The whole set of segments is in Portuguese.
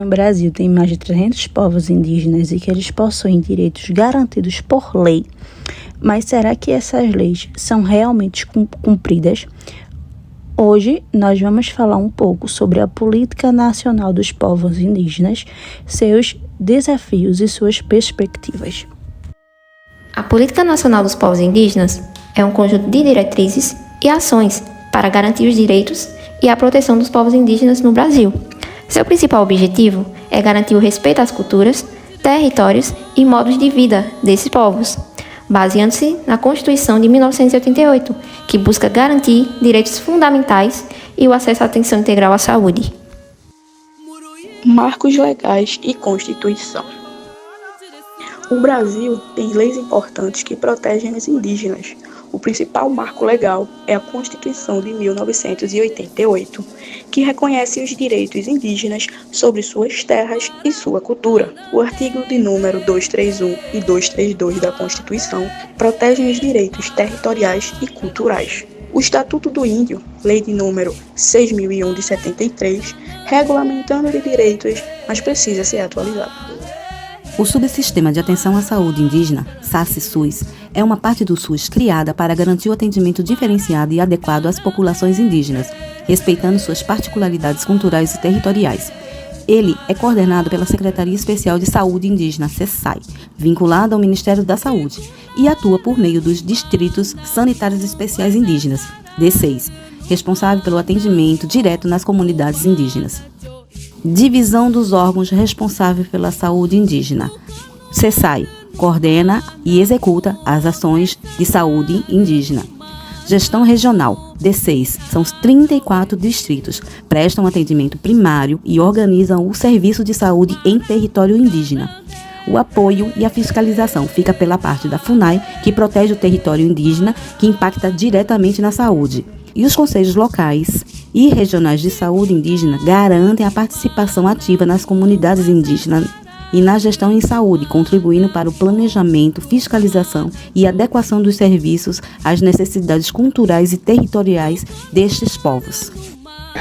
No Brasil tem mais de 300 povos indígenas e que eles possuem direitos garantidos por lei. Mas será que essas leis são realmente cumpridas? Hoje nós vamos falar um pouco sobre a Política Nacional dos Povos Indígenas, seus desafios e suas perspectivas. A Política Nacional dos Povos Indígenas é um conjunto de diretrizes e ações para garantir os direitos e a proteção dos povos indígenas no Brasil. Seu principal objetivo é garantir o respeito às culturas, territórios e modos de vida desses povos, baseando-se na Constituição de 1988, que busca garantir direitos fundamentais e o acesso à atenção integral à saúde. Marcos legais e Constituição. O Brasil tem leis importantes que protegem os indígenas. O principal marco legal é a Constituição de 1988, que reconhece os direitos indígenas sobre suas terras e sua cultura. O artigo de número 231 e 232 da Constituição protegem os direitos territoriais e culturais. O Estatuto do Índio, lei de número 6.001 de 73, regulamentando os direitos, mas precisa ser atualizado. O Subsistema de Atenção à Saúde Indígena, SASSI-SUS, é uma parte do SUS criada para garantir o atendimento diferenciado e adequado às populações indígenas, respeitando suas particularidades culturais e territoriais. Ele é coordenado pela Secretaria Especial de Saúde Indígena, SESAI, vinculada ao Ministério da Saúde, e atua por meio dos Distritos Sanitários Especiais Indígenas, D6, responsável pelo atendimento direto nas comunidades indígenas. Divisão dos órgãos responsáveis pela saúde indígena. SESAI coordena e executa as ações de saúde indígena. Gestão regional. D6 são os 34 distritos, prestam atendimento primário e organizam o serviço de saúde em território indígena. O apoio e a fiscalização fica pela parte da FUNAI, que protege o território indígena, que impacta diretamente na saúde. E os conselhos locais e regionais de saúde indígena garantem a participação ativa nas comunidades indígenas e na gestão em saúde, contribuindo para o planejamento, fiscalização e adequação dos serviços às necessidades culturais e territoriais destes povos.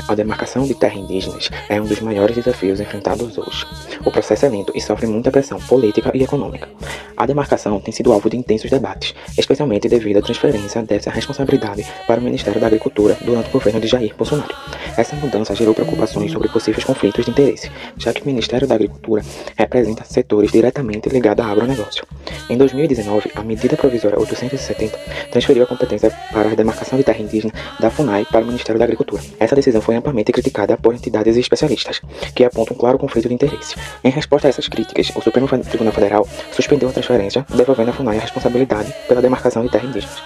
A demarcação de terras indígenas é um dos maiores desafios enfrentados hoje. O processo é lento e sofre muita pressão política e econômica. A demarcação tem sido alvo de intensos debates, especialmente devido à transferência dessa responsabilidade para o Ministério da Agricultura durante o governo de Jair Bolsonaro. Essa mudança gerou preocupações sobre possíveis conflitos de interesse, já que o Ministério da Agricultura representa setores diretamente ligados ao agronegócio. Em 2019, a medida provisória 870 transferiu a competência para a demarcação de terra indígena da FUNAI para o Ministério da Agricultura. Essa decisão foi amplamente criticada por entidades e especialistas, que apontam um claro conflito de interesse. Em resposta a essas críticas, o Supremo Tribunal Federal suspendeu a transferência, devolvendo à FUNAI a responsabilidade pela demarcação de terra indígenas.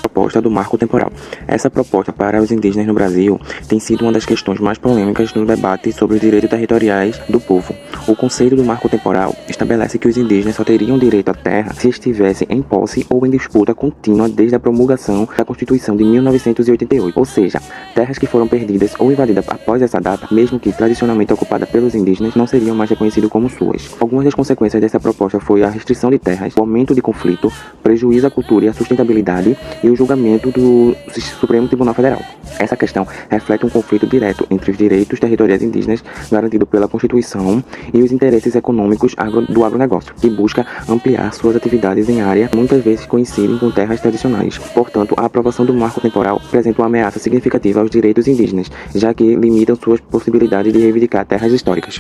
Proposta do marco temporal. Essa proposta para os indígenas no Brasil tem sido uma das questões mais polêmicas no debate sobre os direitos territoriais do povo. O conceito do marco temporal estabelece que os indígenas só teriam direito à terra se estivessem em posse ou em disputa contínua desde a promulgação da Constituição de 1988, ou seja, terras que foram perdidas ou invadidas após essa data, mesmo que tradicionalmente ocupada pelos indígenas, não seriam mais reconhecidas como suas. Algumas das consequências dessa proposta foi a restrição de terras, o aumento de conflito, prejuízo à cultura e à sustentabilidade e o julgamento do Supremo Tribunal Federal. Essa questão reflete um conflito direto entre os direitos territoriais indígenas garantidos pela Constituição e os interesses econômicos do agronegócio, que busca ampliar suas atividades em áreas muitas vezes coincidem com terras tradicionais. Portanto, a aprovação do marco temporal representa uma ameaça significativa aos direitos indígenas, já que limitam suas possibilidades de reivindicar terras históricas.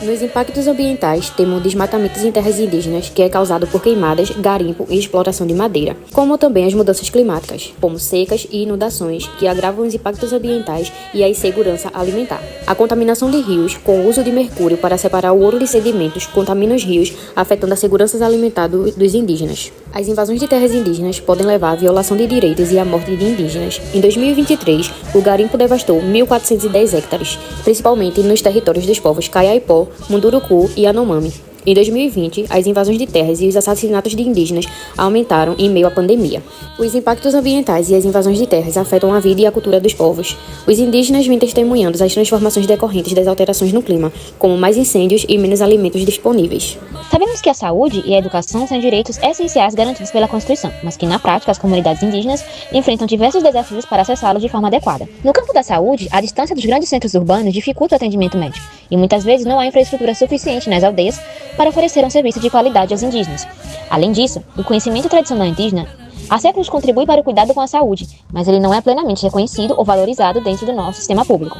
Nos impactos ambientais, temos o desmatamento em terras indígenas, que é causado por queimadas, garimpo e exploração de madeira, como também as mudanças climáticas, como secas e inundações, que agravam os impactos ambientais e a insegurança alimentar. A contaminação de rios, com o uso de mercúrio para separar o ouro de sedimentos, contamina os rios, afetando a segurança alimentar dos indígenas. As invasões de terras indígenas podem levar à violação de direitos e à morte de indígenas. Em 2023, o garimpo devastou 1.410 hectares, principalmente nos territórios dos povos Kayaipo, Munduruku e Yanomami. Em 2020, as invasões de terras e os assassinatos de indígenas aumentaram em meio à pandemia. Os impactos ambientais e as invasões de terras afetam a vida e a cultura dos povos. Os indígenas vêm testemunhando as transformações decorrentes das alterações no clima, como mais incêndios e menos alimentos disponíveis. Sabemos que a saúde e a educação são direitos essenciais garantidos pela Constituição, mas que na prática as comunidades indígenas enfrentam diversos desafios para acessá-los de forma adequada. No campo da saúde, a distância dos grandes centros urbanos dificulta o atendimento médico, e muitas vezes não há infraestrutura suficiente nas aldeias para oferecer um serviço de qualidade aos indígenas. Além disso, o conhecimento tradicional indígena há séculos contribui para o cuidado com a saúde, mas ele não é plenamente reconhecido ou valorizado dentro do nosso sistema público.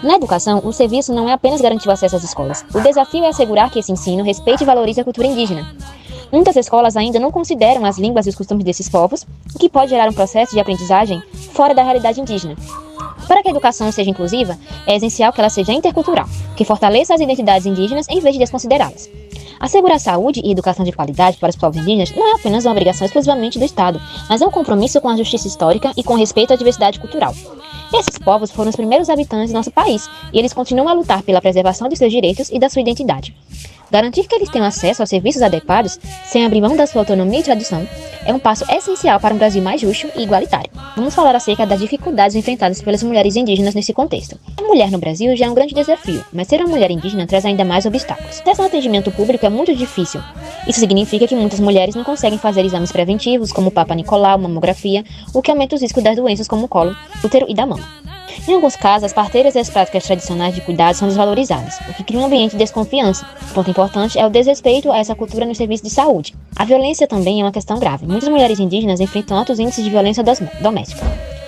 Na educação, o serviço não é apenas garantir o acesso às escolas. O desafio é assegurar que esse ensino respeite e valorize a cultura indígena. Muitas escolas ainda não consideram as línguas e os costumes desses povos, o que pode gerar um processo de aprendizagem fora da realidade indígena. Para que a educação seja inclusiva, é essencial que ela seja intercultural, que fortaleça as identidades indígenas em vez de desconsiderá-las. Assegurar saúde e educação de qualidade para os povos indígenas não é apenas uma obrigação exclusivamente do Estado, mas é um compromisso com a justiça histórica e com respeito à diversidade cultural. Esses povos foram os primeiros habitantes do nosso país, e eles continuam a lutar pela preservação de seus direitos e da sua identidade. Garantir que eles tenham acesso aos serviços adequados, sem abrir mão da sua autonomia e tradição, é um passo essencial para um Brasil mais justo e igualitário. Vamos falar acerca das dificuldades enfrentadas pelas mulheres indígenas nesse contexto. A mulher no Brasil já é um grande desafio, mas ser uma mulher indígena traz ainda mais obstáculos. Acesso ao atendimento público é muito difícil. Isso significa que muitas mulheres não conseguem fazer exames preventivos, como o Papa Nicolau, mamografia, o que aumenta os riscos das doenças como o colo, útero e da mama. Em alguns casos, as parteiras e as práticas tradicionais de cuidado são desvalorizadas, o que cria um ambiente de desconfiança. O ponto importante é o desrespeito a essa cultura no serviço de saúde. A violência também é uma questão grave. Muitas mulheres indígenas enfrentam altos índices de violência doméstica.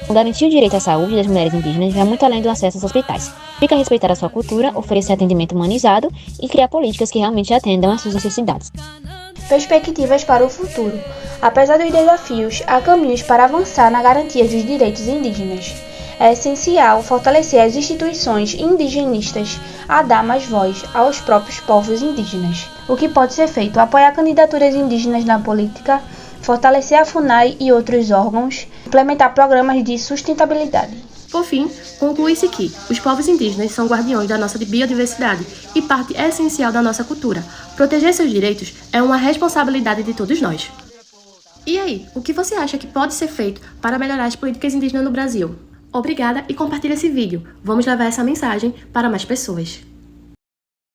Garantir o direito à saúde das mulheres indígenas vai muito além do acesso aos hospitais. Fica a respeitar a sua cultura, oferecer atendimento humanizado e criar políticas que realmente atendam às suas necessidades. Perspectivas para o futuro. Apesar dos desafios, há caminhos para avançar na garantia dos direitos indígenas. É essencial fortalecer as instituições indigenistas a dar mais voz aos próprios povos indígenas. O que pode ser feito? Apoiar candidaturas indígenas na política, fortalecer a FUNAI e outros órgãos, implementar programas de sustentabilidade. Por fim, conclui-se que os povos indígenas são guardiões da nossa biodiversidade e parte essencial da nossa cultura. Proteger seus direitos é uma responsabilidade de todos nós. E aí, o que você acha que pode ser feito para melhorar as políticas indígenas no Brasil? Obrigada e compartilhe esse vídeo. Vamos levar essa mensagem para mais pessoas.